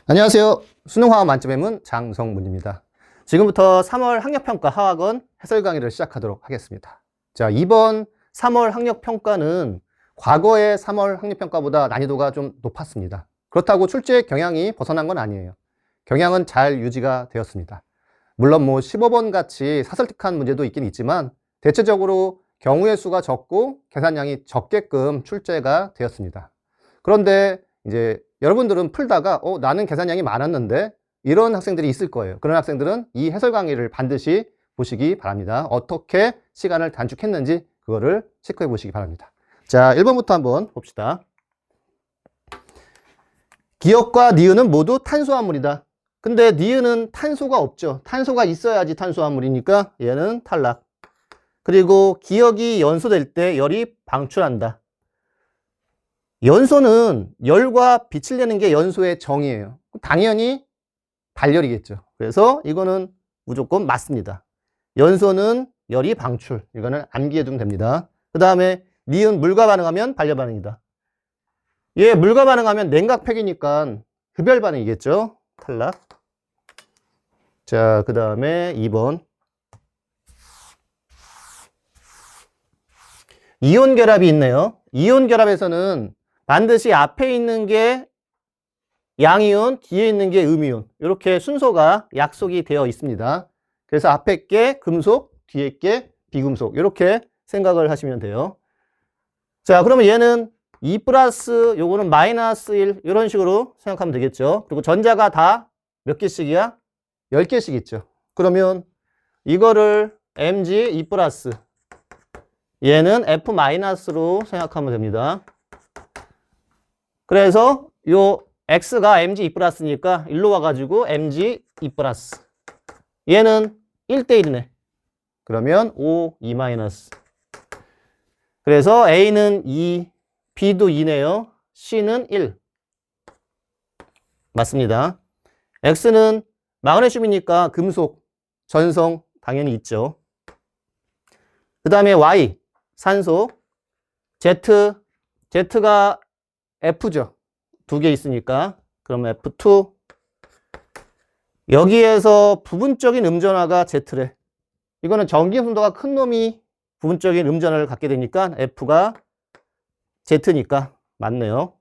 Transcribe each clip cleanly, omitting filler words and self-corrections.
안녕하세요. 수능화학 만점의 문 장성문입니다. 지금부터 3월 학력평가 하학원 해설 강의를 시작하도록 하겠습니다. 자, 이번 3월 학력평가는 과거의 3월 학력평가보다 난이도가 좀 높았습니다. 그렇다고 출제 경향이 벗어난 건 아니에요. 경향은 잘 유지가 되었습니다. 물론 15번 같이 사설틱한 문제도 있긴 있지만 대체적으로 경우의 수가 적고 계산량이 적게끔 출제가 되었습니다. 그런데 이제 여러분들은 풀다가 나는 계산량이 많았는데 이런 학생들이 있을 거예요. 그런 학생들은 이 해설 강의를 반드시 보시기 바랍니다. 어떻게 시간을 단축했는지 그거를 체크해 보시기 바랍니다. 자, 1번부터 한번 봅시다. 기역과 니은은 모두 탄수화물이다. 근데 니은은 탄소가 없죠. 탄소가 있어야지 탄수화물이니까 얘는 탈락. 그리고 기역이 연소될 때 열이 방출한다. 연소는 열과 빛을 내는 게 연소의 정의예요. 당연히 발열이겠죠. 그래서 이거는 무조건 맞습니다. 연소는 열이 방출. 이거는 암기해 두면 됩니다. 그 다음에 니은 물과 반응하면 발열 반응이다. 얘 물과 반응하면 냉각팩이니까 흡열 반응이겠죠. 탈락. 자, 그 다음에 2번. 이온 결합이 있네요. 이온 결합에서는 반드시 앞에 있는 게 양이온, 뒤에 있는 게 음이온. 이렇게 순서가 약속이 되어 있습니다. 그래서 앞에 게 금속, 뒤에 게 비금속. 이렇게 생각을 하시면 돼요. 자, 그러면 얘는 2 플러스 요거는 마이너스 1 이런 식으로 생각하면 되겠죠. 그리고 전자가 다 몇 개씩이야? 10개씩 있죠. 그러면 이거를 Mg 2 플러스 얘는 F 마이너스로 생각하면 됩니다. 그래서 요 X가 Mg 2 플러스니까 일로 와가지고 Mg 2 플러스 얘는 1대1이네. 그러면 O 2 마이너스. 그래서 A는 2, B도 2네요. C는 1. 맞습니다. X는 마그네슘이니까 금속, 전성 당연히 있죠. 그 다음에 Y, 산소, Z가 F죠. 2개 있으니까. 그럼 F2. 여기에서 부분적인 음전화가 Z래. 이거는 전기 분도가 큰 놈이 부분적인 음전화를 갖게 되니까 F가 Z니까 맞네요.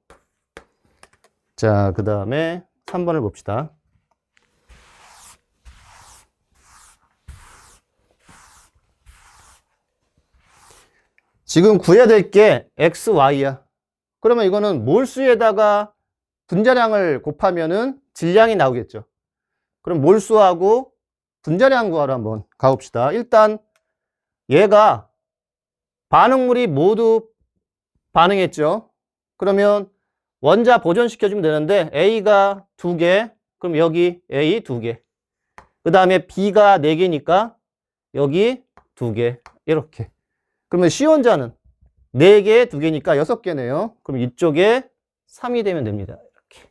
자, 그 다음에 3번을 봅시다. 지금 구해야 될 게 X, Y야. 그러면 이거는 몰수에다가 분자량을 곱하면은 질량이 나오겠죠. 그럼 몰수하고 분자량 구하러 한번 가봅시다. 일단 얘가 반응물이 모두 반응했죠. 그러면 원자 보존시켜주면 되는데 A가 2개, 그럼 여기 A 2개. 그 다음에 B가 4개니까 여기 2개. 이렇게. 그러면 C원자는 4개, 2개니까 6개네요. 그럼 이쪽에 3이 되면 됩니다. 이렇게.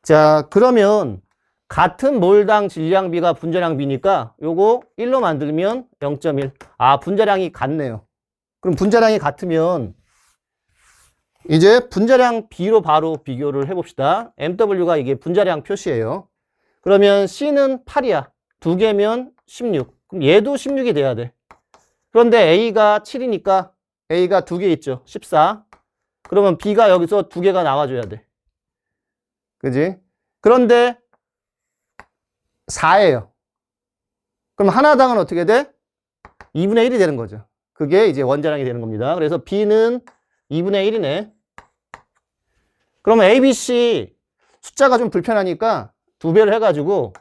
자, 그러면 같은 몰당 질량비가 분자량비니까 요거 1로 만들면 0.1. 아, 분자량이 같네요. 그럼 분자량이 같으면 이제 분자량 B로 바로 비교를 해봅시다. MW가 이게 분자량 표시예요. 그러면 C는 8이야. 2개면 16. 그럼 얘도 16이 돼야 돼. 그런데 A가 7이니까 A가 2개 있죠. 14. 그러면 B가 여기서 2개가 나와줘야 돼. 그지? 그런데 4예요. 그럼 하나당은 어떻게 돼? 2분의 1이 되는 거죠. 그게 이제 원자량이 되는 겁니다. 그래서 B는 2분의 1이네. 그러면 A, B, C 숫자가 좀 불편하니까 2배를 해가지고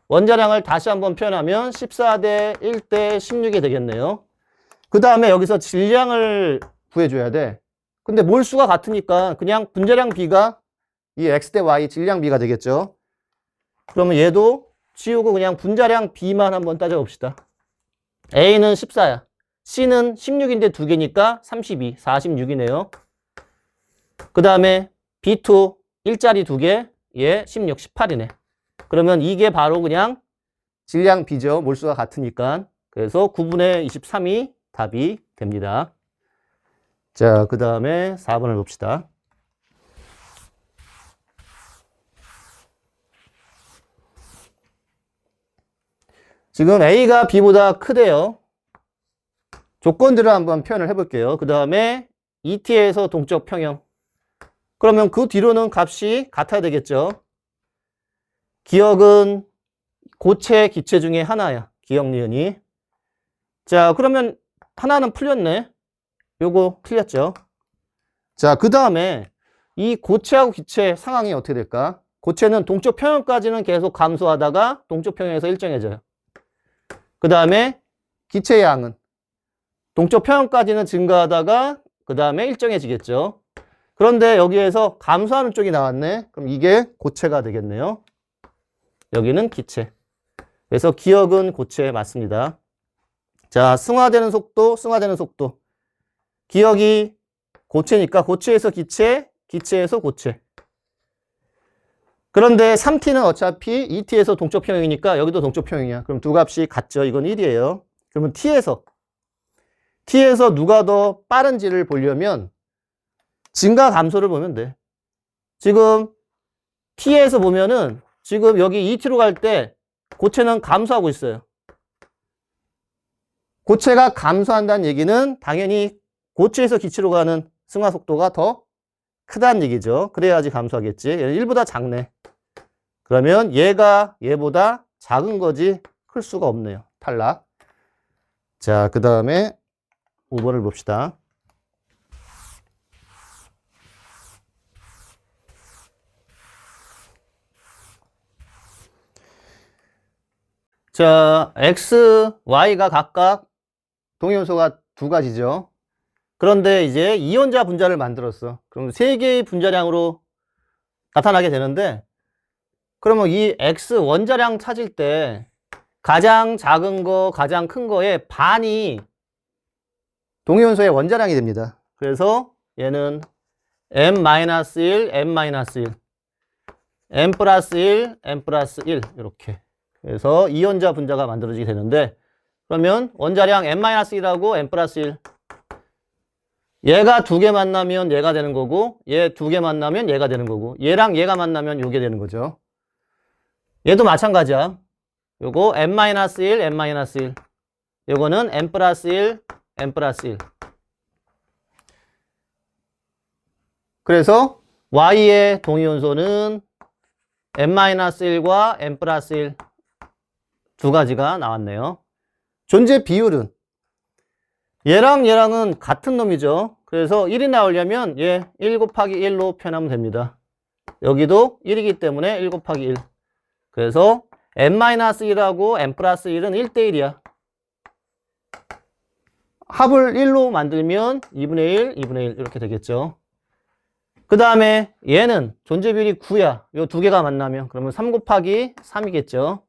원자량을 다시 한번 표현하면 14대 1대 16이 되겠네요. 그 다음에 여기서 질량을 구해줘야 돼. 근데 몰수가 같으니까 그냥 분자량 B가 이 X 대 Y 질량 B가 되겠죠. 그러면 얘도 지우고 그냥 분자량 B만 한번 따져봅시다. A는 14야. C는 16인데 2개니까 32, 46이네요. 그 다음에 B2 1짜리 2개, 얘 16, 18이네. 그러면 이게 바로 그냥 질량 B죠. 몰수가 같으니까. 그래서 9분의 23이 답이 됩니다. 자, 그 다음에 4번을 봅시다. 지금 A가 B보다 크대요. 조건들을 한번 표현을 해볼게요. 그 다음에 ET에서 동적 평형. 그러면 그 뒤로는 값이 같아야 되겠죠. 기억은 고체, 기체 중에 하나야. 기억, 니은이. 자, 그러면 하나는 풀렸네. 요거 틀렸죠. 자, 그 다음에 이 고체하고 기체 상황이 어떻게 될까? 고체는 동적 평형까지는 계속 감소하다가 동적 평형에서 일정해져요. 그 다음에 기체의 양은 동적 평형까지는 증가하다가 그 다음에 일정해지겠죠. 그런데 여기에서 감소하는 쪽이 나왔네. 그럼 이게 고체가 되겠네요. 여기는 기체. 그래서 기억은 고체 맞습니다. 자, 승화되는 속도, 승화되는 속도. 기억이 고체니까 고체에서 기체, 기체에서 고체. 그런데 3t는 어차피 2t에서 동적 평형이니까 여기도 동적 평형이야. 그럼 두 값이 같죠. 이건 1이에요. 그러면 t에서 누가 더 빠른지를 보려면 증가 감소를 보면 돼. 지금 t에서 보면은 지금 여기 2t로 갈 때 고체는 감소하고 있어요. 고체가 감소한다는 얘기는 당연히 고체에서 기체로 가는 승화 속도가 더 크다는 얘기죠. 그래야지 감소하겠지. 얘는 1보다 작네. 그러면 얘가 얘보다 작은 거지 클 수가 없네요. 탈락. 자, 그 다음에 5번을 봅시다. 자, X, Y가 각각 동위원소가 두 가지죠. 그런데 이제 이온자 분자를 만들었어. 그럼 세 개의 분자량으로 나타나게 되는데, 그러면 이 X 원자량 찾을 때 가장 작은 거, 가장 큰 거의 반이 동위원소의 원자량이 됩니다. 그래서 얘는 M-1, M-1, M 플러스 1, M 플러스 1 이렇게. 그래서 이온자 분자가 만들어지게 되는데, 그러면 원자량 M-1하고 M 플러스 1. 얘가 두 개 만나면 얘가 되는 거고, 얘 두 개 만나면 얘가 되는 거고, 얘랑 얘가 만나면 요게 되는 거죠. 얘도 마찬가지야. 요거 M-1, M-1. 요거는 M 플러스 1, M 플러스 1. 그래서 Y의 동위원소는 M-1과 M 플러스 1 두 가지가 나왔네요. 존재 비율은 얘랑 얘랑은 같은 놈이죠. 그래서 1이 나오려면 얘 1 곱하기 1로 표현하면 됩니다. 여기도 1이기 때문에 1 곱하기 1. 그래서 M-1하고 M 플러스 1은 1대1이야. 합을 1로 만들면 2분의 1, 2분의 1 이렇게 되겠죠. 그 다음에 얘는 존재 비율이 9야. 요 두 개가 만나면. 그러면 3 곱하기 3이겠죠.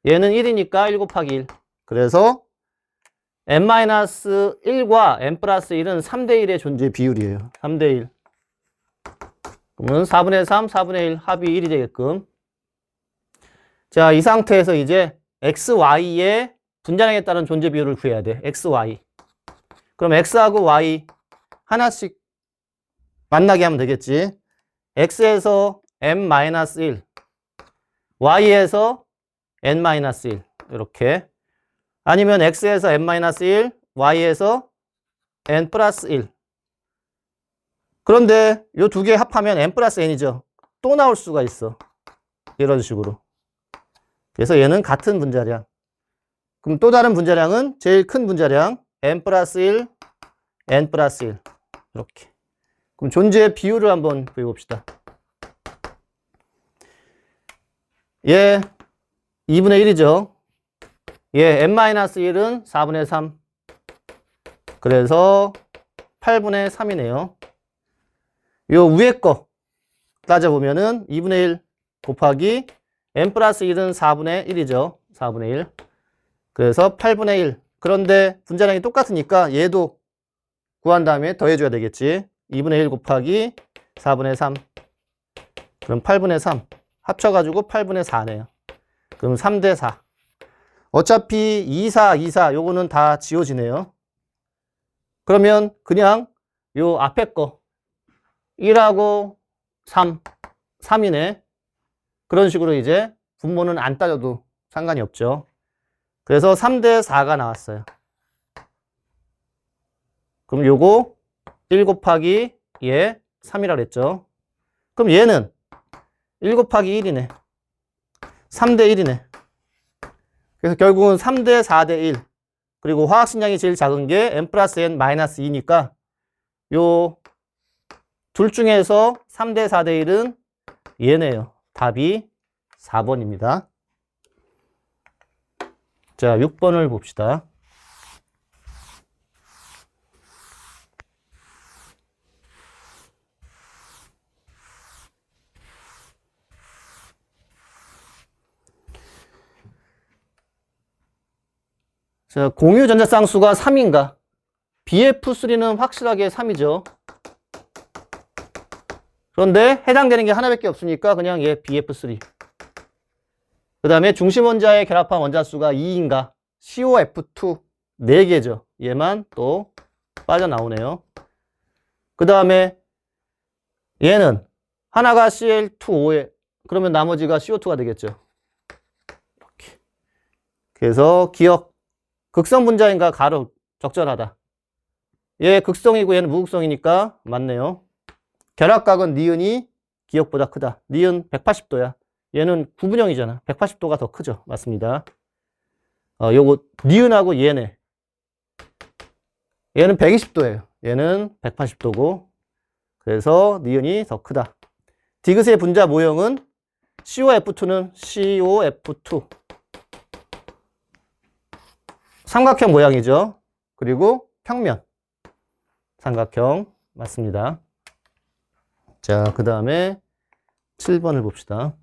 얘는 1이니까 1 곱하기 1. 그래서 M-1과 M 플러스 1은 3대1의 존재 비율이에요. 3대1. 그러면 4분의 3, 4분의 1 합이 1이 되게끔. 자, 이 상태에서 이제 X, Y의 분자량에 따른 존재 비율을 구해야 돼. X, Y. 그럼 X하고 Y 하나씩 만나게 하면 되겠지. X에서 M-1, Y에서 N-1 이렇게. 아니면 X에서 M-1, Y에서 N 플러스 1. 그런데 이 두 개 합하면 N 플러스 N이죠. 또 나올 수가 있어. 이런 식으로. 그래서 얘는 같은 분자량. 그럼 또 다른 분자량은 제일 큰 분자량 N 플러스 1, N 플러스 1 이렇게. 그럼 존재 비율을 한번 구해봅시다. 얘 2분의 1이죠. 얘 N-1은 4분의 3. 그래서 8분의 3이네요. 요 위에 거 따져보면은 2분의 1 곱하기 N 플러스 1은 4분의 1이죠. 4분의 1. 그래서 8분의 1. 그런데 분자량이 똑같으니까 얘도 구한 다음에 더해줘야 되겠지. 2분의 1 곱하기 4분의 3. 그럼 8분의 3. 합쳐가지고 8분의 4네요. 그럼 3대 4. 어차피 2, 4, 2, 4 요거는 다 지워지네요. 그러면 그냥 요 앞에 거 1하고 3, 3이네. 그런 식으로 이제 분모는 안 따져도 상관이 없죠. 그래서 3대 4가 나왔어요. 그럼 요거 1 곱하기 얘 3이라 그랬죠. 그럼 얘는 1 곱하기 1이네. 3대 1이네. 그래서 결국은 3대 4대 1. 그리고 화학식량이 제일 작은 게 n 플러스 n 마이너스 2니까 요 둘 중에서 3대 4대 1은 얘네요. 답이 4번입니다. 자, 6번을 봅시다. 자, 공유 전자쌍수가 3인가? BF3는 확실하게 3이죠. 그런데 해당되는 게 하나밖에 없으니까 그냥 얘 BF3. 그 다음에 중심 원자의 결합한 원자수가 2인가? COF2 4개죠. 얘만 또 빠져나오네요. 그 다음에 얘는 하나가 Cl2O에 그러면 나머지가 CO2가 되겠죠. 이렇게. 그래서 기억 극성 분자인가 가로 적절하다. 얘 극성이고 얘는 무극성이니까 맞네요. 결합각은 니은이 기억보다 크다. 니은 180도야. 얘는 구분형이잖아. 180도가 더 크죠. 맞습니다. 요거 니은하고 얘네. 얘는 120도예요. 얘는 180도고. 그래서 니은이 더 크다. 디귿의 분자 모형은 COF2는 COF2. 삼각형 모양이죠. 그리고 평면. 삼각형 맞습니다. 자, 그 다음에 7번을 봅시다.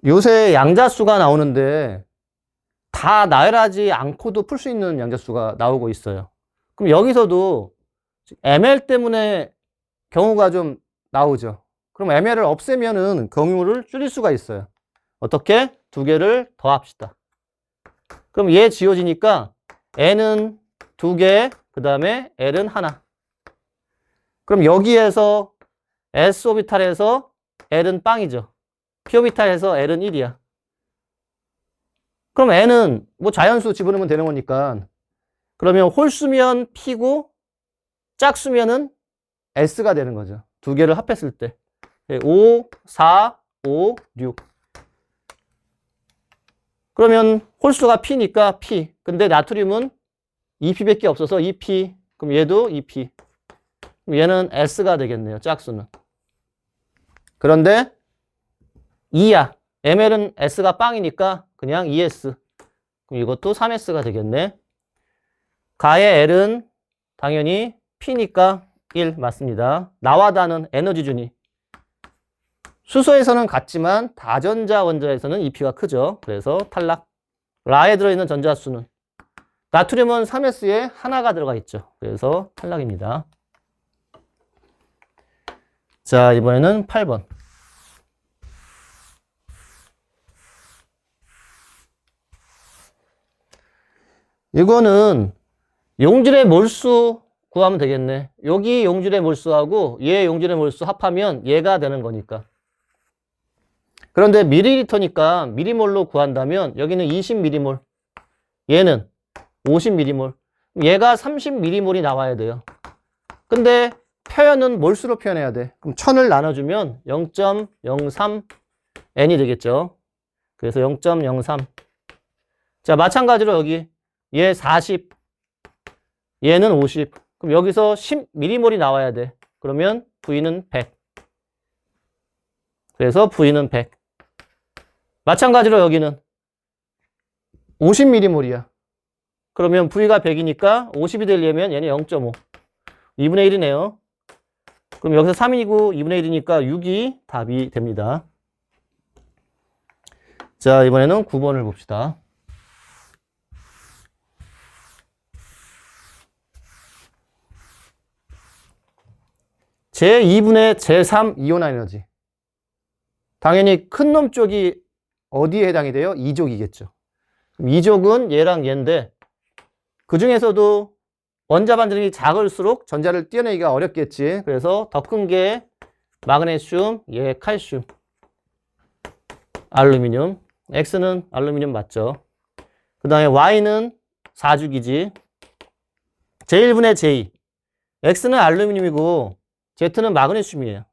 요새 양자수가 나오는데 다 나열하지 않고도 풀 수 있는 양자수가 나오고 있어요. 그럼 여기서도 ML 때문에 경우가 좀 나오죠. 그럼 ML을 없애면은 경우를 줄일 수가 있어요. 어떻게? 두 개를 더합시다. 그럼 얘 지워지니까 N은 2개, 그 다음에 L은 하나. 그럼 여기에서 S오비탈에서 L은 빵이죠. P오비탈에서 L은 1이야. 그럼 N은 뭐 자연수 집어넣으면 되는 거니까. 그러면 홀수면 P고 짝수면은 S가 되는 거죠. 두 개를 합했을 때. 5, 4, 5, 6. 그러면 홀수가 P니까 P. 근데 나트륨은 2P밖에 없어서 2P. 그럼 얘도 2P. 그럼 얘는 S가 되겠네요. 짝수는. 그런데 2야. ML은 S가 빵이니까 그냥 2S. 그럼 이것도 3S가 되겠네. 가의 L은 당연히 P니까 1 맞습니다. 나와 다는 에너지준이. 수소에서는 같지만 다전자 원자에서는 2P가 크죠. 그래서 탈락. 라에 들어있는 전자수는 나트륨은 3S에 하나가 들어가 있죠. 그래서 탈락입니다. 자, 이번에는 8번. 이거는 용질의 몰수 구하면 되겠네. 여기 용질의 몰수하고 얘 용질의 몰수 합하면 얘가 되는 거니까. 그런데 밀리리터니까 미리몰로 구한다면 여기는 20m몰, 얘는 50m몰, 얘가 30m몰이 나와야 돼요. 근데 표현은 몰수로 표현해야 돼. 그럼 1000을 나눠주면 0.03N이 되겠죠. 그래서 0.03. 자, 마찬가지로 여기 얘 40, 얘는 50. 그럼 여기서 10m몰이 나와야 돼. 그러면 V는 100. 그래서 V는 100. 마찬가지로 여기는 50m몰이야. 그러면 V가 100이니까 50이 되려면 얘는 0.5. 2분의 1이네요. 그럼 여기서 3이고 2분의 1이니까 6이 답이 됩니다. 자, 이번에는 9번을 봅시다. 제2분의 제3 이온화 에너지. 당연히 큰 놈 쪽이 어디에 해당이 돼요? 2족이겠죠. 2족은 얘랑 얘인데 그 중에서도 원자 반전이 작을수록 전자를 떼어내기가 어렵겠지. 그래서 더 큰 게 마그네슘, 얘 칼슘, 알루미늄. X는 알루미늄 맞죠? 그 다음에 Y는 4주기지. 제1분의 제2. X는 알루미늄이고 Z는 마그네슘이에요.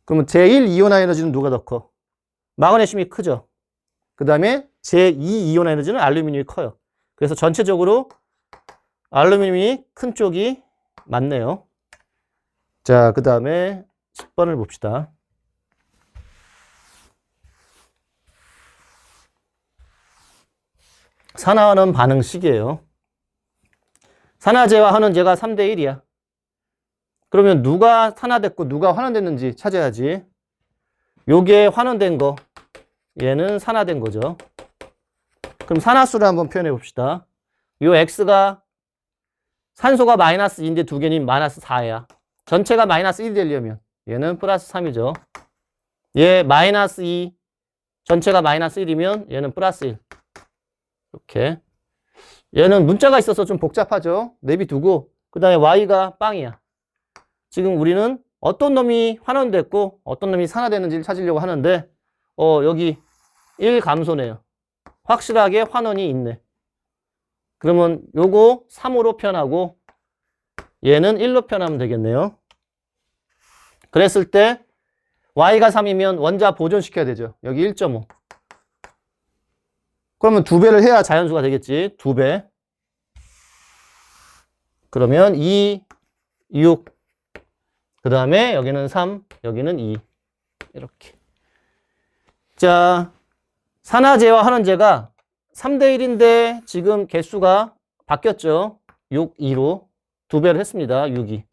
그러면 제1 이온화 에너지는 누가 더 커? 마그네슘이 크죠. 그 다음에 제2 이온화 에너지는 알루미늄이 커요. 그래서 전체적으로 알루미늄이 큰 쪽이 맞네요. 자, 그 다음에 10번을 봅시다. 산화환원 반응식이에요. 산화제와 환원제가 3대 1이야. 그러면 누가 산화됐고 누가 환원됐는지 찾아야지. 요게 환원된 거, 얘는 산화된 거죠. 그럼 산화수를 한번 표현해 봅시다. 요 X가 산소가 마이너스 2인데 두 개는 마이너스 4야. 전체가 마이너스 1이 되려면 얘는 플러스 3이죠. 얘 마이너스 2, 전체가 마이너스 1이면 얘는 플러스 1. 이렇게. 얘는 문자가 있어서 좀 복잡하죠. 내비두고 그 다음에 Y가 빵이야. 지금 우리는 어떤 놈이 환원됐고 어떤 놈이 산화되는지를 찾으려고 하는데 여기 1 감소네요. 확실하게 환원이 있네. 그러면 요거 3으로 표현하고 얘는 1로 표현하면 되겠네요. 그랬을 때 Y가 3이면 원자 보존시켜야 되죠. 여기 1.5. 그러면 2배를 해야 자연수가 되겠지. 2배. 그러면 2, 6. 그 다음에 여기는 3, 여기는 2. 이렇게. 자, 산화제와 환원제가 3대 1인데 지금 개수가 바뀌었죠. 6, 2로. 2배를 했습니다. 6, 2.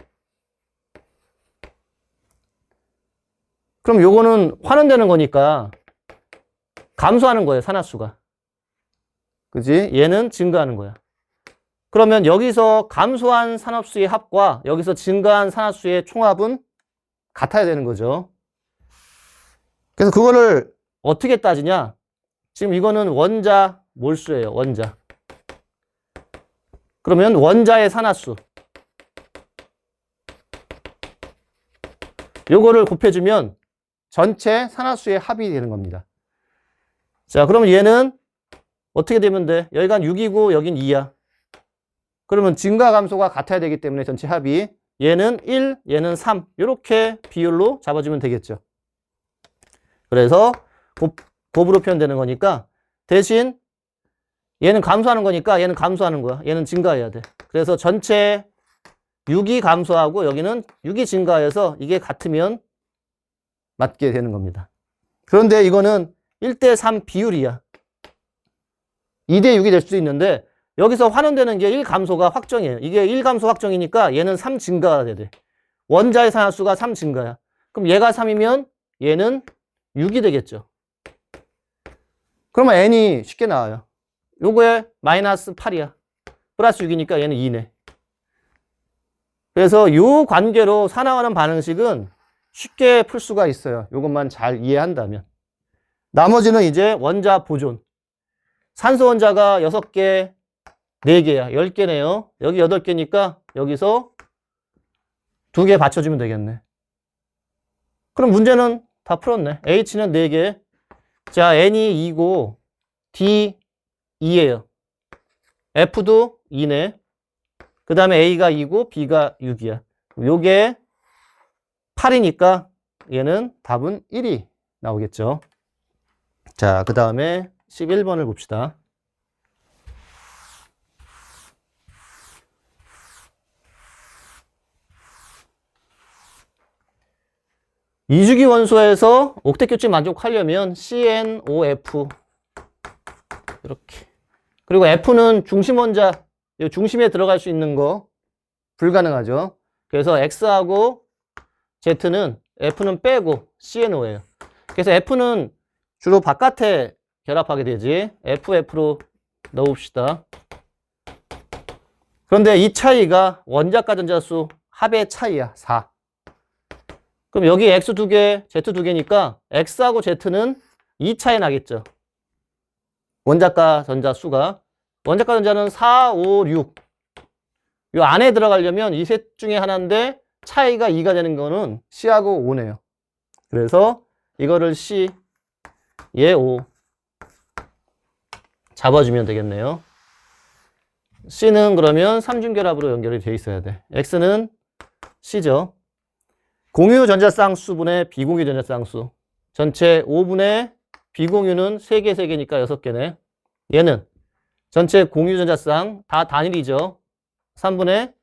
그럼 요거는 환원되는 거니까 감소하는 거예요. 산화수가. 그지? 얘는 증가하는 거야. 그러면 여기서 감소한 산화수의 합과 여기서 증가한 산화수의 총합은 같아야 되는 거죠. 그래서 그거를 어떻게 따지냐? 지금 이거는 원자 몰수예요. 원자. 그러면 원자의 산화수. 요거를 곱해주면 전체 산화수의 합이 되는 겁니다. 자, 그러면 얘는 어떻게 되면 돼? 여기가 6이고 여긴 2야. 그러면 증가 감소가 같아야 되기 때문에 전체 합이 얘는 1, 얘는 3 이렇게 비율로 잡아주면 되겠죠. 그래서 곱으로 표현되는 거니까 대신 얘는 감소하는 거니까 얘는 감소하는 거야. 얘는 증가해야 돼. 그래서 전체 6이 감소하고 여기는 6이 증가해서 이게 같으면 맞게 되는 겁니다. 그런데 이거는 1대 3 비율이야. 2대 6이 될 수도 있는데 여기서 환원되는 게 1 감소가 확정이에요. 이게 1 감소 확정이니까 얘는 3 증가가 돼야 돼. 원자의 산화수가 3 증가야. 그럼 얘가 3이면 얘는 6이 되겠죠. 그러면 n이 쉽게 나와요. 요거에 마이너스 8이야. 플러스 6이니까 얘는 2네. 그래서 요 관계로 산화하는 반응식은 쉽게 풀 수가 있어요. 요것만 잘 이해한다면. 나머지는 이제 원자 보존. 산소 원자가 6개, 4개야. 10개네요. 여기 8개니까 여기서 2개 받쳐주면 되겠네. 그럼 문제는 다 풀었네. H는 4개. 자, N이 2고 D 2예요. F도 2네. 그 다음에 A가 2고 B가 6이야. 요게 8이니까 얘는 답은 1이 나오겠죠. 자, 그 다음에 11번을 봅시다. 이주기 원소에서 옥텟 만족하려면 CnOF 이렇게. 그리고 F는 중심 원자, 중심에 들어갈 수 있는 거 불가능하죠. 그래서 X하고 Z는 F는 빼고 CnO예요. 그래서 F는 주로 바깥에 결합하게 되지. FF로 넣읍시다. 그런데 이 차이가 원자과 전자수 합의 차이야. 4. 그럼 여기 X 2개, Z 2개니까 X하고 Z는 2 차이 나겠죠. 원자과 전자수가. 원자과 전자는 4, 5, 6. 이 안에 들어가려면 이 셋 중에 하나인데 차이가 2가 되는 거는 C하고 5네요. 그래서 이거를 C, 얘 5 잡아주면 되겠네요. C는 그러면 삼중결합으로 연결이 되어 있어야 돼. X는 C죠. 공유 전자쌍수 분의 비공유 전자쌍수. 전체 5분의 비공유는 3개, 3개니까 6개네. 얘는 전체 공유 전자쌍 다 단일이죠. 3분의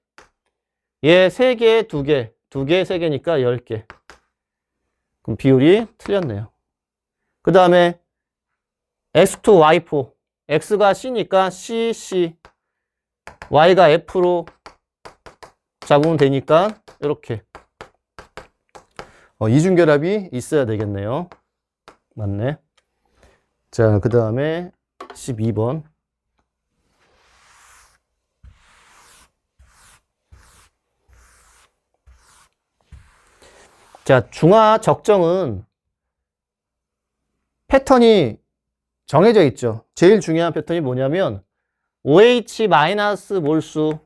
얘 3개, 2개, 2개, 3개니까 10개. 그럼 비율이 틀렸네요. 그 다음에 X2, Y4. X가 C니까 C, C. Y가 F로 잡으면 되니까 이렇게 이중결합이 있어야 되겠네요. 맞네. 자, 그 다음에 12번. 자, 중화 적정은 패턴이 정해져 있죠. 제일 중요한 패턴이 뭐냐면 OH- 몰수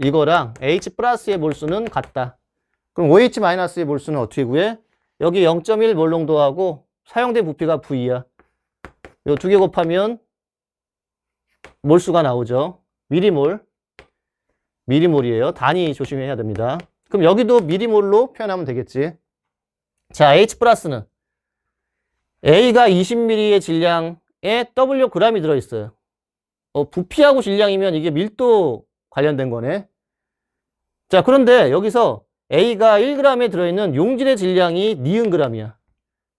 이거랑 H 플러스의 몰수는 같다. 그럼 OH-의 몰수는 어떻게 구해? 여기 0.1 몰농도하고 사용된 부피가 V야. 요 두 개 곱하면 몰수가 나오죠. 미리몰. 미리몰이에요. 단위 조심해야 됩니다. 그럼 여기도 미리몰로 표현하면 되겠지. 자, H 플러스는 A가 20ml의 질량에 W g이 들어있어요. 부피하고 질량이면 이게 밀도 관련된 거네. 자, 그런데 여기서 A가 1g에 들어있는 용질의 질량이 니은 g이야.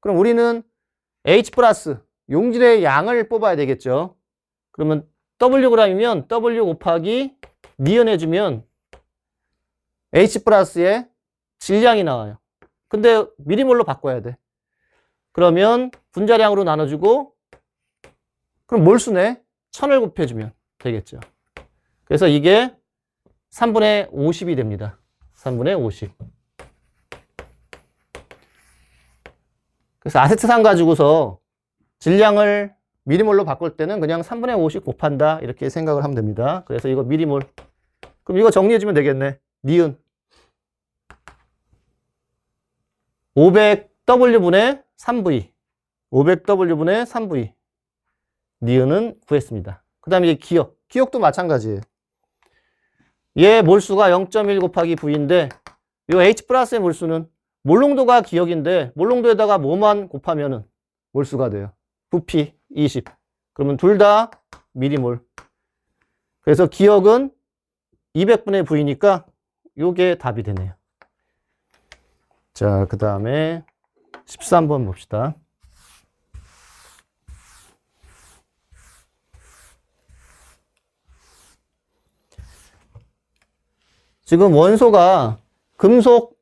그럼 우리는 H 플러스 용질의 양을 뽑아야 되겠죠. 그러면 W g이면 W 곱하기 니은 해주면 H 플러스의 질량이 나와요. 근데 미리몰로 바꿔야 돼. 그러면 분자량으로 나눠주고 그럼 몰수네. 1000을 곱해주면 되겠죠. 그래서 이게 3분의 50이 됩니다. 3분의 50. 그래서 아세트산 가지고서 질량을 미리몰로 바꿀 때는 그냥 3분의 50 곱한다 이렇게 생각을 하면 됩니다. 그래서 이거 미리몰. 그럼 이거 정리해주면 되겠네. 니은 500W분의 3V 500W분의 3V 니은은 구했습니다. 그 다음에 기억. 기억도 마찬가지예요. 얘 몰수가 0.1 곱하기 V인데 요 H 플러스의 몰수는 몰농도가 기억인데 몰농도에다가 뭐만 곱하면은 몰수가 돼요. 부피 20. 그러면 둘 다 미리몰. 그래서 기억은 200분의 V니까 요게 답이 되네요. 자, 그 다음에 13번 봅시다. 지금 원소가 금속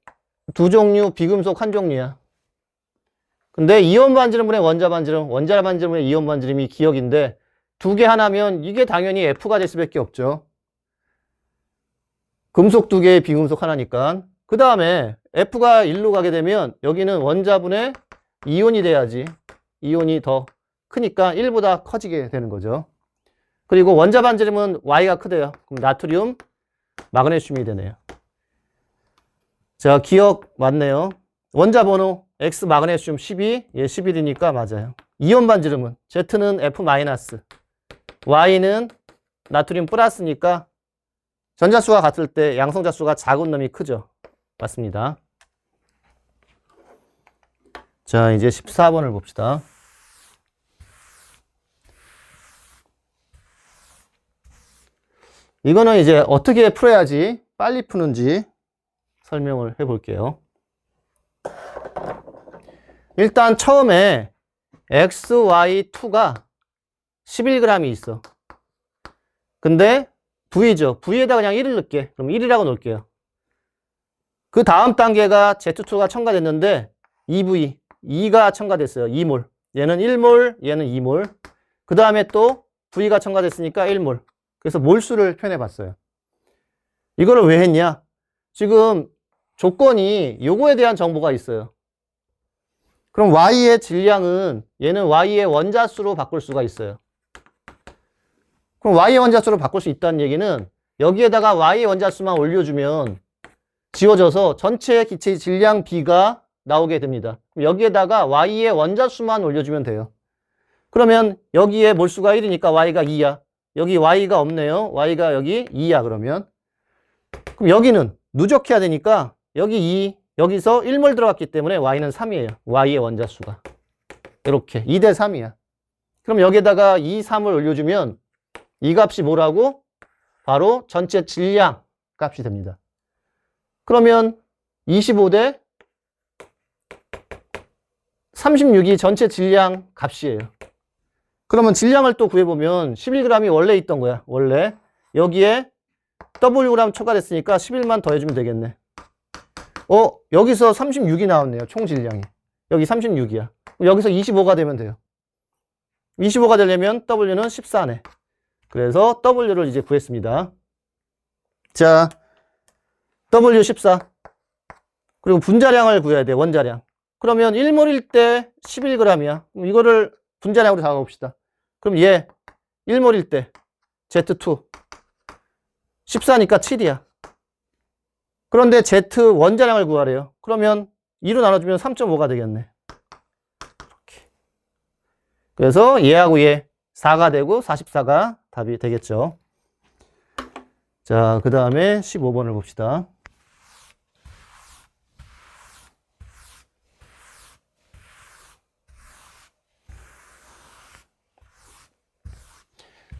2종류, 비금속 1종류야. 근데 이온 반지름분의 원자 반지름, 원자 반지름분의 이온 반지름이 기억인데 2개 하나면 이게 당연히 F가 될 수밖에 없죠. 금속 2개, 비금속 하나니까. 그 다음에 F가 1로 가게 되면 여기는 원자분의 이온이 돼야지. 이온이 더 크니까 1보다 커지게 되는 거죠. 그리고 원자 반지름은 Y가 크대요. 그럼 나트륨, 마그네슘이 되네요. 자, 기억 맞네요. 원자 번호 X 마그네슘 12, 얘 11이니까 맞아요. 이온 반지름은 Z는 F-, Y는 나트륨 플러스니까 전자수가 같을 때 양성자수가 작은 놈이 크죠. 맞습니다. 자, 이제 14번을 봅시다. 이거는 이제 어떻게 풀어야지 빨리 푸는지 설명을 해볼게요. 일단 처음에 XY2가 11g이 있어. 근데 V죠. V에다 그냥 1을 넣을게. 그럼 1이라고 놓을게요. 그 다음 단계가 Z2가 첨가됐는데 2V, 2가 첨가됐어요. 2몰. 얘는 1몰, 얘는 2몰. 그 다음에 또 V가 첨가됐으니까 1몰. 그래서 몰수를 표현해봤어요. 이거를 왜 했냐? 지금 조건이 요거에 대한 정보가 있어요. 그럼 Y의 질량은 얘는 Y의 원자수로 바꿀 수가 있어요. 그럼 Y의 원자수로 바꿀 수 있다는 얘기는 여기에다가 Y의 원자수만 올려주면 지워져서 전체 기체의 질량 B가 나오게 됩니다. 여기에다가 Y의 원자수만 올려주면 돼요. 그러면 여기에 몰수가 1이니까 Y가 2야. 여기 Y가 없네요. Y가 여기 2야, 그러면. 그럼 여기는 누적해야 되니까 여기 2, 여기서 1몰 들어갔기 때문에 Y는 3이에요. Y의 원자수가. 이렇게 2대 3이야. 그럼 여기에다가 2, 3을 올려주면 이 값이 뭐라고? 바로 전체 질량 값이 됩니다. 그러면 25대 36이 전체 질량 값이에요. 그러면 질량을 또 구해보면 11g이 원래 있던 거야. 원래 여기에 Wg 초과됐으니까 11만 더해주면 되겠네. 여기서 36이 나왔네요. 총 질량이. 여기 36이야. 여기서 25가 되면 돼요. 25가 되려면 W는 14네. 그래서 W를 이제 구했습니다. 자, W 14. 그리고 분자량을 구해야 돼. 원자량. 그러면 1몰일 때 11g이야. 그럼 이거를 분자량으로 잡아봅시다. 그럼 얘 1몰일 때 Z2 14니까 7이야. 그런데 Z 원자량을 구하래요. 그러면 2로 나눠주면 3.5가 되겠네. 이렇게. 그래서 얘하고 얘 4가 되고 44가 답이 되겠죠. 자, 그 다음에 15번을 봅시다.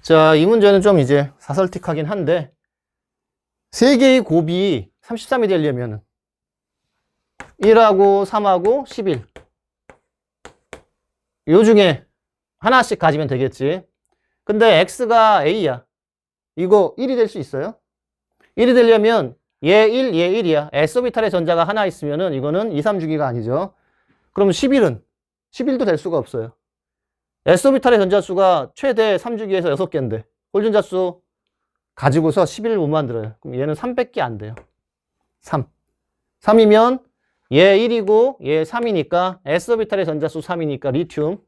자, 이 문제는 좀 이제 사설틱하긴 한데, 세 개의 곱이 33이 되려면 1하고 3하고 11. 요 중에 하나씩 가지면 되겠지. 근데 x가 a야. 이거 1이 될 수 있어요? 1이 되려면 얘 1, 얘 1이야. S오비탈의 전자가 하나 있으면은 이거는 2, 3주기가 아니죠. 그럼 11도 될 수가 없어요. S오비탈의 전자수가 최대 3주기에서 6개인데 홀전자수 가지고서 11을 못 만들어요. 그럼 얘는 3밖에 안 돼요. 3. 3이면 얘 1이고 얘 3이니까 S오비탈의 전자수 3이니까 리튬.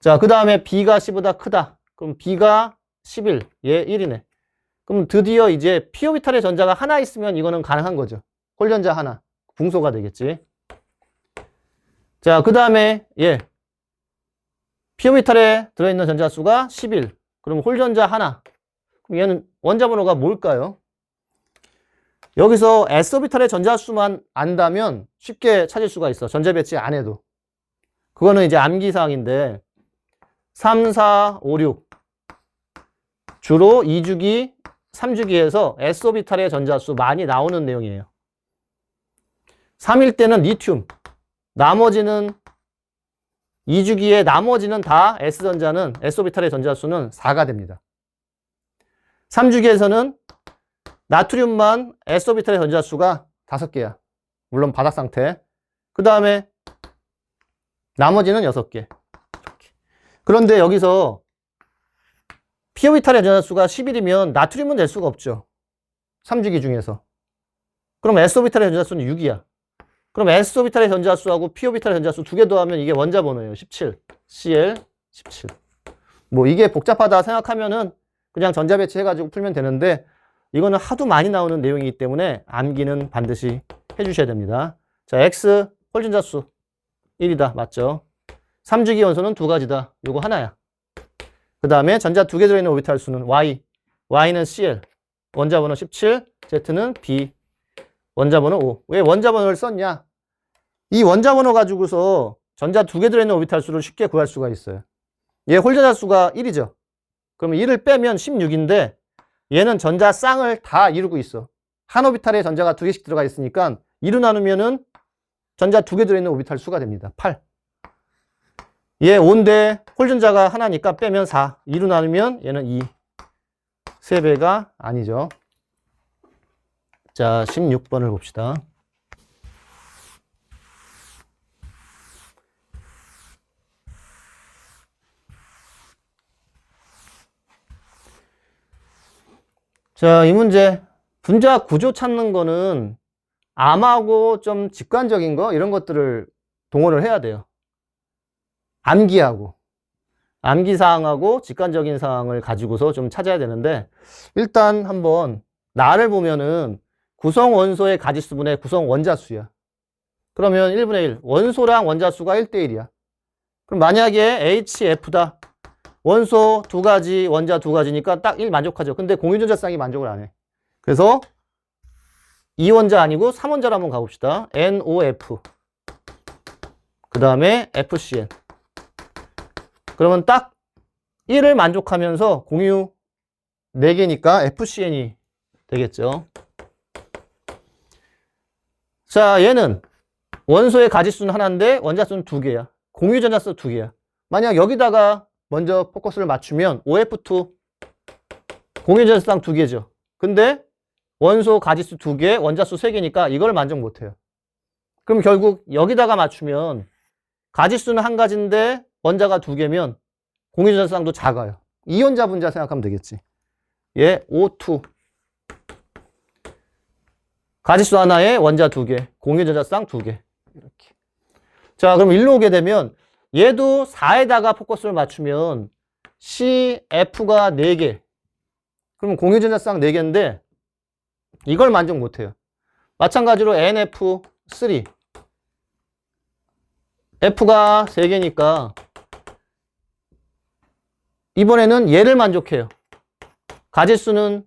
자, 그 다음에 B가 C보다 크다. 그럼 B가 11, 얘 1이네. 그럼 드디어 이제 P오비탈의 전자가 하나 있으면 이거는 가능한 거죠. 홀전자 하나. 붕소가 되겠지. 자, 그 다음에 얘 P오비탈에 들어있는 전자수가 11. 그럼 홀전자 하나. 그럼 얘는 원자 번호가 뭘까요? 여기서 S오비탈의 전자수만 안다면 쉽게 찾을 수가 있어. 전자 배치 안 해도. 그거는 이제 암기사항인데 3, 4, 5, 6 주로 2주기, 3주기에서 S오비탈의 전자수 많이 나오는 내용이에요. 3일 때는 리튬, 나머지는 2주기에 나머지는 다 S전자는 S오비탈의 전자수는 4가 됩니다. 3주기에서는 나트륨만 S오비탈의 전자수가 5개야. 물론 바닥 상태. 그 다음에 나머지는 6개. 그런데 여기서 P오비탈의 전자수가 11이면 나트륨은 낼 수가 없죠. 3주기 중에서. 그럼 S오비탈의 전자수는 6이야. 그럼 S오비탈의 전자수하고 P오비탈의 전자수 두 개 더하면 이게 원자 번호예요. 17. Cl 17. 뭐 이게 복잡하다 생각하면은 그냥 전자 배치해가지고 풀면 되는데 이거는 하도 많이 나오는 내용이기 때문에 암기는 반드시 해주셔야 됩니다. 자, X 홀전자수 1이다. 맞죠? 3주기 원소는 두 가지다. 요거 하나야. 그 다음에 전자 두 개 들어있는 오비탈 수는 Y. Y는 Cl. 원자 번호 17. Z는 B. 원자 번호 5. 왜 원자 번호를 썼냐? 이 원자 번호 가지고서 전자 두 개 들어있는 오비탈 수를 쉽게 구할 수가 있어요. 얘 홀전자 수가 1이죠. 그러면 1을 빼면 16인데 얘는 전자 쌍을 다 이루고 있어. 한 오비탈에 전자가 두 개씩 들어가 있으니까 2로 나누면은 전자 두 개 들어있는 오비탈 수가 됩니다. 8. 얘 5인데 홀전자가 하나니까 빼면 4. 2로 나누면 얘는 2. 3배가 아니죠. 자, 16번을 봅시다. 자, 이 문제 분자 구조 찾는 거는 암하고 좀 직관적인 거 이런 것들을 동원을 해야 돼요. 암기하고 암기사항하고 직관적인 사항을 가지고서 좀 찾아야 되는데 일단 한번 나를 보면은 구성 원소의 가지수분의 구성 원자수야. 그러면 1분의 1. 원소랑 원자수가 1대1이야. 그럼 만약에 HF다. 원소 두 가지, 원자 두 가지니까 딱 1 만족하죠. 근데 공유전자쌍이 만족을 안 해. 그래서 2원자 아니고 3원자로 한번 가봅시다. NOF. 그 다음에 FCN. 그러면 딱 1을 만족하면서 공유 4개니까 FCN이 되겠죠. 자, 얘는 원소의 가지수는 하나인데 원자수는 2개야. 공유전자수 2개야. 만약 여기다가 먼저 포커스를 맞추면 OF2 공유전자쌍 2개죠. 근데 원소 가지수 2개, 원자수 3개니까 이걸 만족 못해요. 그럼 결국 여기다가 맞추면 가지수는 한 가지인데 원자가 2개면 공유전자쌍도 작아요. 이온자 분자 생각하면 되겠지. 얘 O2 가지수 하나에 원자 2개, 공유전자쌍 2개. 이렇게. 자, 그럼 일로 오게 되면 얘도 4에다가 포커스를 맞추면 CF가 4개. 그럼 공유전자쌍 4개인데 이걸 만족 못해요. 마찬가지로 NF3 F가 3개니까 이번에는 얘를 만족해요. 가지수는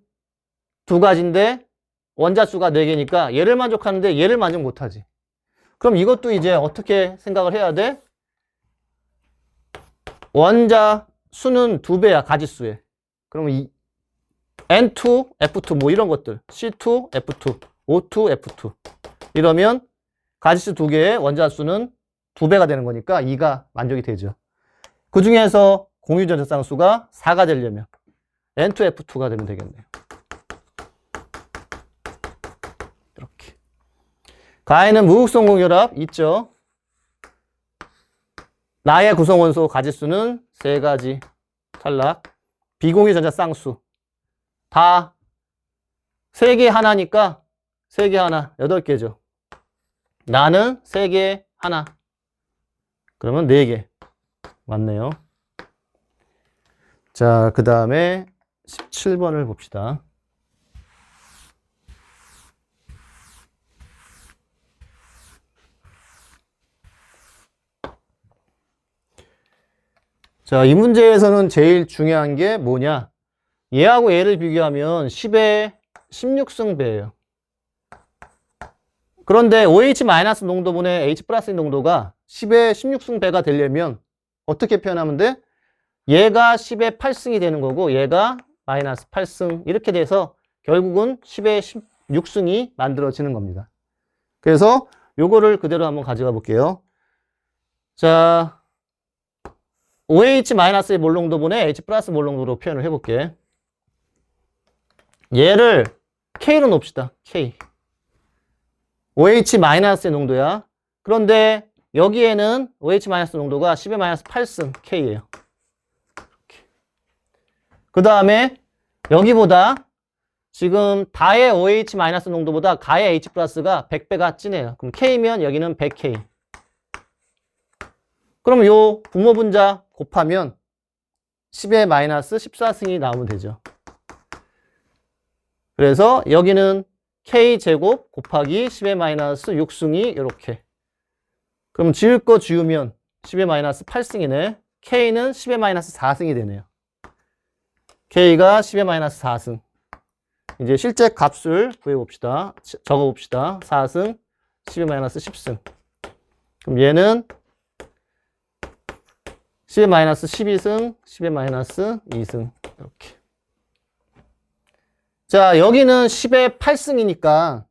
2가지인데 원자수가 4개니까 얘를 만족하는데 얘를 만족 못하지. 그럼 이것도 이제 어떻게 생각을 해야 돼? 원자 수는 2배야, 가지수에. 그러면 이 N2, F2 뭐 이런 것들. C2, F2, O2, F2. 이러면 가지수 2개의 원자 수는 2배가 되는 거니까 2가 만족이 되죠. 그 중에서 공유전자쌍 수가 4가 되려면 N2, F2가 되면 되겠네요. 이렇게. 가에는 무극성 공유랍 있죠. 나의 구성원소 가지수는 3가지. 탈락. 비공유전자 쌍수. 다 3개 하나니까 3개 하나 8개죠. 나는 3개 하나. 그러면 4개. 맞네요. 자, 그 다음에 17번을 봅시다. 자, 이 문제에서는 제일 중요한 게 뭐냐? 얘하고 얘를 비교하면 10의 16승배예요. 그런데 OH- 농도분의 H+ 농도가 10의 16승배가 되려면 어떻게 표현하면 돼? 얘가 10의 8승이 되는 거고 얘가 마이너스 8승 이렇게 돼서 결국은 10의 16승이 만들어지는 겁니다. 그래서 요거를 그대로 한번 가져가 볼게요. 자, OH- 몰농도분의 H+ 몰농도로 표현을 해볼게. 얘를 K로 놓읍시다. K. OH- 농도야. 그런데 여기에는 OH- 농도가 10의 -8승 K예요. 그 다음에 여기보다 지금 다의 OH- 농도보다 가의 H+가 100배가 진해요. 그럼 K면 여기는 100K. 그럼 요 분모 분자 곱하면 10의 -14승이 나오면 되죠. 그래서 여기는 K제곱 곱하기 10의 -6승이 이렇게. 그럼 지을 거 지우면 10의 -8승이네. K는 10의 -4승이 되네요. K가 10의 -4승. 이제 실제 값을 구해봅시다. 적어봅시다. 4승, 10의 -10승. 그럼 얘는 10의 -12승, 10의 -2승. 이렇게. 자, 여기는 10의 8승이니까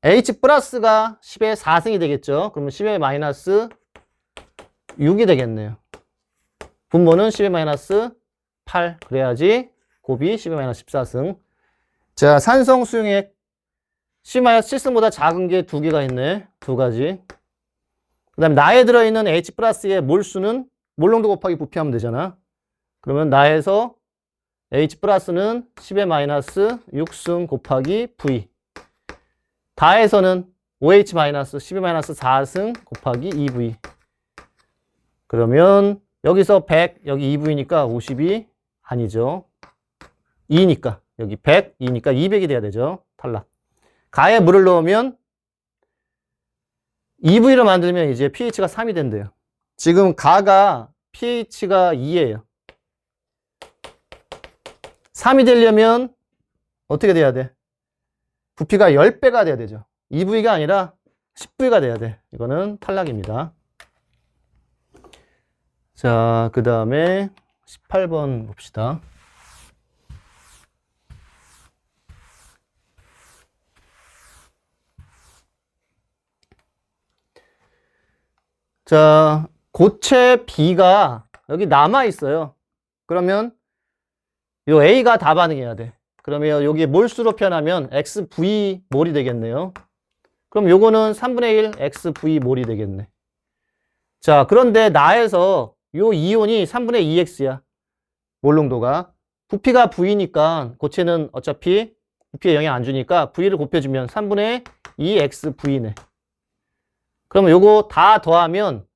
H+가 10의 4승이 되겠죠. 그러면 10의 -6이 되겠네요. 분모는 10의 -8. 그래야지 곱이 10의 -14승. 자, 산성 수용액 10의 -7승보다 작은 게 2개가 있네. 2가지. 그 다음에 나에 들어있는 H+의 몰수는 몰농도 곱하기 부피하면 되잖아. 그러면 나에서 H+는 10의 -6승 곱하기 V. 다에서는 OH- 10의 -4승 곱하기 2V. 그러면 여기서 100, 여기 2V니까 50이 아니죠. 2니까 여기 100, 2니까 200이 돼야 되죠. 탈락. 가에 물을 넣으면 2V로 만들면 이제 pH가 3이 된대요. 지금 가가 pH가 2예요. 3이 되려면 어떻게 돼야 돼? 부피가 10배가 돼야 되죠. 2V가 아니라 10V가 돼야 돼. 이거는 탈락입니다. 자, 그 다음에 18번 봅시다. 자, 고체 B가 여기 남아 있어요. 그러면 요 A가 다 반응해야 돼. 그러면 여기 몰수로 표현하면 XV 몰이 되겠네요. 그럼 요거는 3분의 1 XV 몰이 되겠네. 자, 그런데 나에서 요 이온이 3분의 2X야. 몰농도가. 부피가 V니까 고체는 어차피 부피에 영향 안 주니까 V를 곱해주면 3분의 2XV네. 그러면 요거 다 더하면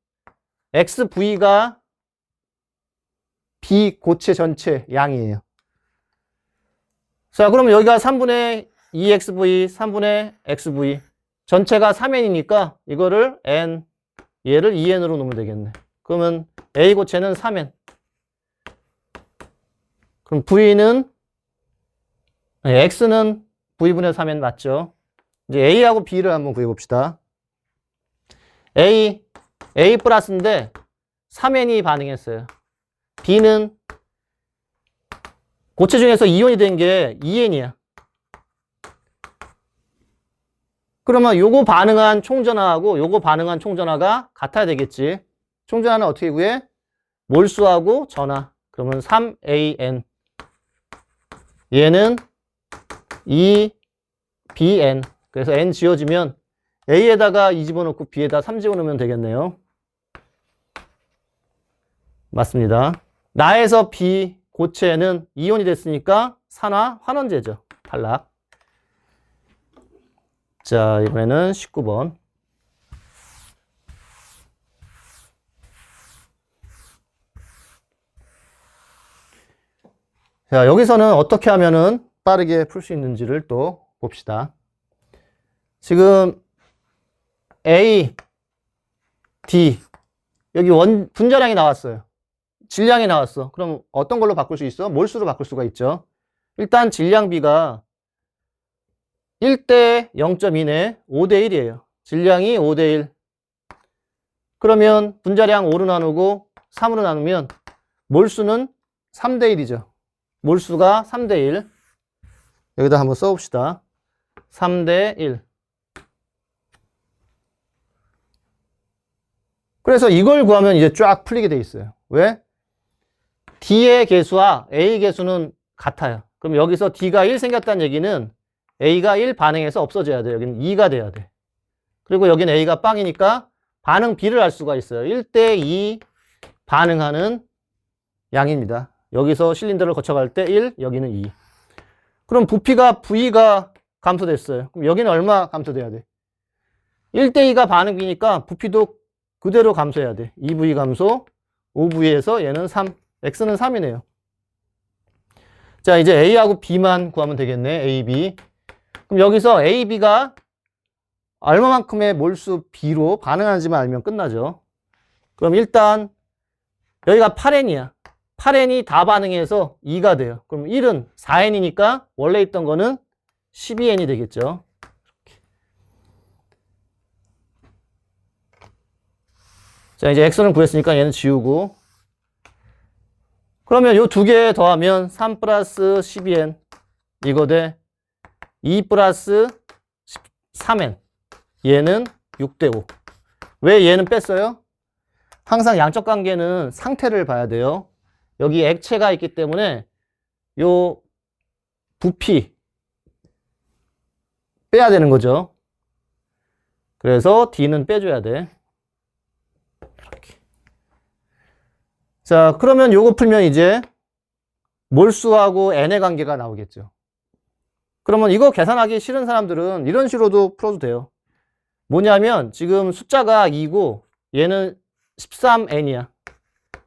XV가 B 고체 전체 양이에요. 자, 그러면 여기가 3분의 2XV, 3분의 XV. 전체가 3N이니까 이거를 N, 얘를 2N으로 놓으면 되겠네. 그러면 A 고체는 3N. 그럼 V는, X는 V분의 3N 맞죠? 이제 A하고 B를 한번 구해봅시다. A 플러스인데 3N이 반응했어요. B는 고체 중에서 이온이 된 게 2N이야. 그러면 요거 반응한 총전화하고 요거 반응한 총전화가 같아야 되겠지. 총전화는 어떻게 구해? 몰수하고 전화. 그러면 3AN. 얘는 2BN. 그래서 N 지워지면 A에다가 2 집어넣고 B에다 3 집어넣으면 되겠네요. 맞습니다. 나에서 B 고체는 이온이 됐으니까 산화 환원제죠. 탈락. 자, 이번에는 19번. 자, 여기서는 어떻게 하면은 빠르게 풀 수 있는지를 또 봅시다. 지금 A, D 여기 분자량이 나왔어요. 질량이 나왔어. 그럼 어떤 걸로 바꿀 수 있어? 몰수로 바꿀 수가 있죠. 일단 질량 B가 1대 0.2네. 5대 1이에요. 질량이 5대 1. 그러면 분자량 5로 나누고 3으로 나누면 몰수는 3대 1이죠. 몰수가 3대 1. 여기다 한번 써봅시다. 3대 1. 그래서 이걸 구하면 이제 쫙 풀리게 돼 있어요. 왜? D의 개수와 A 개수는 같아요. 그럼 여기서 D가 1 생겼다는 얘기는 A가 1 반응해서 없어져야 돼. 여기는 2가 돼야 돼. 그리고 여기는 A가 빵이니까 반응 B를 알 수가 있어요. 1대 2 반응하는 양입니다. 여기서 실린더를 거쳐갈 때 1, 여기는 2. 그럼 부피가 V가 감소됐어요. 그럼 여기는 얼마 감소돼야 돼? 1대 2가 반응 B니까 부피도 그대로 감소해야 돼. 2V 감소, 5V에서 얘는 3. X는 3이네요. 자, 이제 A하고 B만 구하면 되겠네. A, B. 그럼 여기서 A, B가 얼마만큼의 몰수 B로 반응하는지만 알면 끝나죠. 그럼 일단 여기가 8N이야. 8N이 다 반응해서 2가 돼요. 그럼 1은 4N이니까 원래 있던 거는 12N이 되겠죠. 자, 이제 X는 구했으니까 얘는 지우고. 그러면 요 두 개 더하면 3 플러스 12N. 이거 대 2 플러스 3N. 얘는 6대 5. 왜 얘는 뺐어요? 항상 양적 관계는 상태를 봐야 돼요. 여기 액체가 있기 때문에 요 부피 빼야 되는 거죠. 그래서 D는 빼줘야 돼. 이렇게. 자, 그러면 요거 풀면 이제 몰수하고 N의 관계가 나오겠죠. 그러면 이거 계산하기 싫은 사람들은 이런 식으로도 풀어도 돼요. 뭐냐면 지금 숫자가 2고 얘는 13N이야.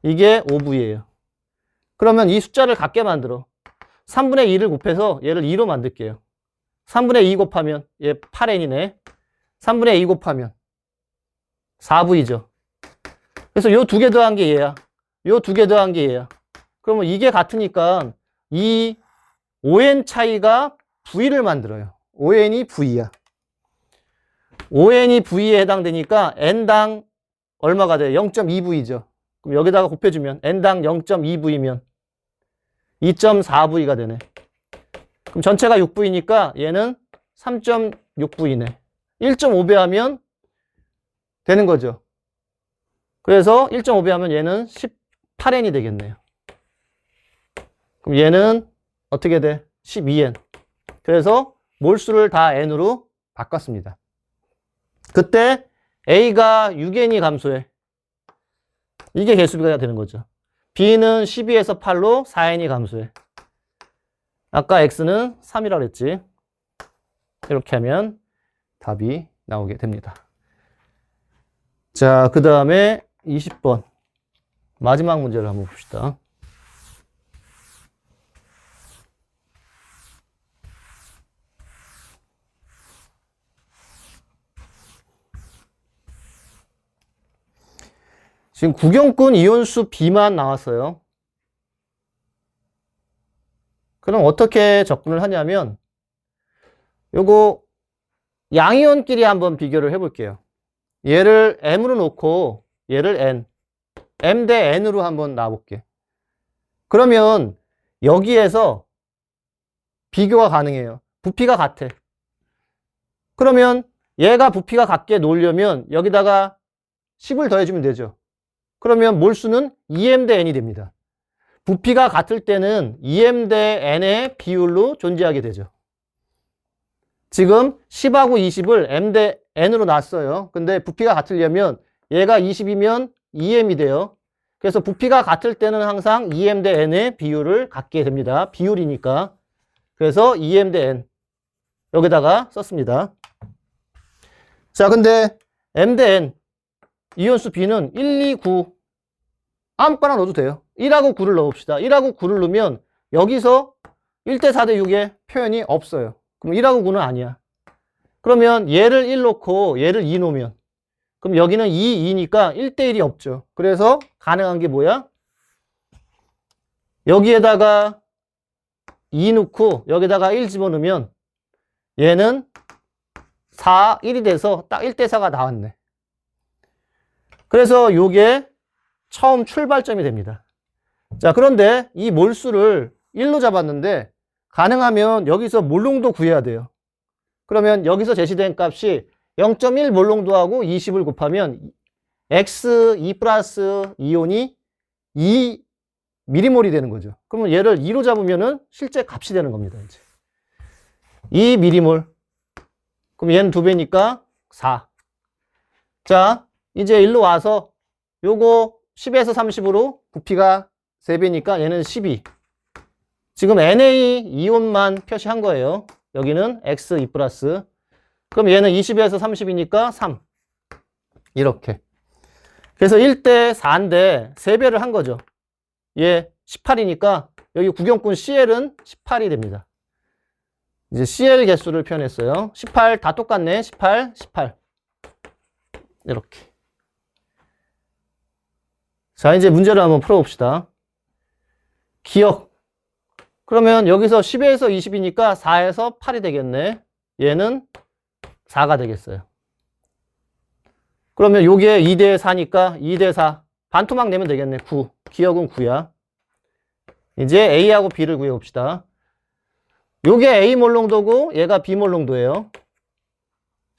이게 5V예요. 그러면 이 숫자를 같게 만들어. 3분의 2를 곱해서 얘를 2로 만들게요. 3분의 2 곱하면 얘 8n이네. 3분의 2 곱하면 4V죠. 그래서 요 두 개 더한 게 얘야. 요 두 개 더한 게 얘야. 그러면 이게 같으니까 이 ON 차이가 V를 만들어요. ON이 V야. ON이 V에 해당되니까 N당 얼마가 돼요? 0.2V죠. 그럼 여기다가 곱해주면 N당 0.2V면 2.4V가 되네. 그럼 전체가 6V니까 얘는 3.6V네. 1.5배 하면 되는 거죠. 그래서 1.5배 하면 얘는 18N이 되겠네요. 그럼 얘는 어떻게 돼? 12N. 그래서 몰수를 다 N으로 바꿨습니다. 그때 A가 6N이 감소해. 이게 개수비가 되는 거죠. B는 12에서 8로 4N이 감소해. 아까 X는 3이라고 그랬지. 이렇게 하면 답이 나오게 됩니다. 자, 그 다음에 20번. 마지막 문제를 한번 봅시다. 지금 구경꾼 이온수 B만 나왔어요. 그럼 어떻게 접근을 하냐면 요거 양이온끼리 한번 비교를 해볼게요. 얘를 M으로 놓고 얘를 N, M 대 N으로 한번 놔볼게. 그러면 여기에서 비교가 가능해요. 부피가 같아. 그러면 얘가 부피가 같게 놓으려면 여기다가 10을 더해주면 되죠. 그러면 몰수는 2M 대 N이 됩니다. 부피가 같을 때는 2M 대 N의 비율로 존재하게 되죠. 지금 10하고 20을 M 대 N으로 놨어요. 근데 부피가 같으려면 얘가 20이면 2M이 돼요. 그래서 부피가 같을 때는 항상 2M 대 N의 비율을 갖게 됩니다. 비율이니까. 그래서 2M 대 N 여기다가 썼습니다. 자, 근데 M 대 N 이온수 B는 1, 2, 9 아무거나 넣어도 돼요. 1하고 9를 넣읍시다. 1하고 9를 넣으면 여기서 1대 4 대 6의 표현이 없어요. 그럼 1하고 9는 아니야. 그러면 얘를 1 놓고 얘를 2 놓으면 그럼 여기는 2, 2니까 1대 1이 없죠. 그래서 가능한 게 뭐야? 여기에다가 2 넣고 여기다가 1 집어넣으면 얘는 4, 1이 돼서 딱 1대 4가 나왔네. 그래서 요게 처음 출발점이 됩니다. 자, 그런데 이 몰수를 1로 잡았는데 가능하면 여기서 몰농도 구해야 돼요. 그러면 여기서 제시된 값이 0.1 몰농도하고 20을 곱하면 X2 플러스 이온이 2 미리몰이 되는 거죠. 그러면 얘를 2로 잡으면은 실제 값이 되는 겁니다. 이제 2 미리몰. 그럼 얘는 2배니까 4. 자, 이제 1로 와서 요거 10에서 30으로 부피가 3배니까 얘는 12. 지금 Na 이온만 표시한 거예요. 여기는 X2 플러스. 그럼 얘는 20에서 30이니까 3. 이렇게. 그래서 1대 4인데 3배를 한 거죠. 얘 18이니까 여기 구경꾼 CL은 18이 됩니다. 이제 CL 개수를 표현했어요. 18 다 똑같네. 18, 18. 이렇게. 자, 이제 문제를 한번 풀어봅시다. 기억. 그러면 여기서 10에서 20이니까 4에서 8이 되겠네. 얘는 4가 되겠어요. 그러면 요게 2대 4니까 2대 4. 반토막 내면 되겠네. 9. 기억은 9야. 이제 A하고 B를 구해봅시다. 요게 A 몰농도고 얘가 B 몰농도예요.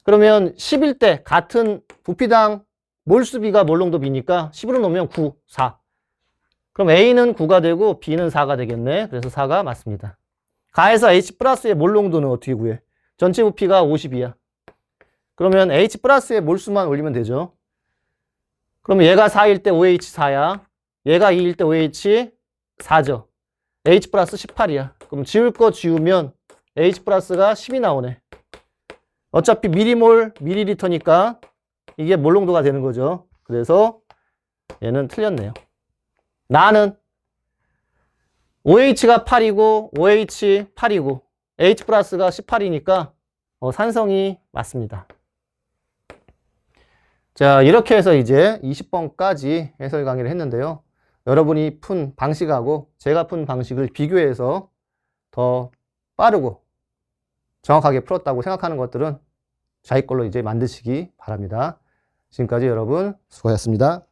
그러면 10일 때 같은 부피당 몰수비가 몰농도 B니까 10으로 놓으면 9, 4. 그럼 A는 9가 되고 B는 4가 되겠네. 그래서 4가 맞습니다. 가해서 H 플러스의 몰농도는 어떻게 구해? 전체 부피가 50이야. 그러면 H 플러스의 몰수만 올리면 되죠. 그러면 얘가 4일 때 OH4야. 얘가 2일 때 OH4죠. H 플러스 18이야. 그럼 지울 거 지우면 H 플러스가 10이 나오네. 어차피 미리몰, 미리리터니까 이게 몰농도가 되는 거죠. 그래서 얘는 틀렸네요. 나는 OH가 8이고 OH 8이고 H 플러스가 18이니까 산성이 맞습니다. 자, 이렇게 해서 이제 20번까지 해설 강의를 했는데요. 여러분이 푼 방식하고 제가 푼 방식을 비교해서 더 빠르고 정확하게 풀었다고 생각하는 것들은 자기 걸로 이제 만드시기 바랍니다. 지금까지 여러분 수고하셨습니다.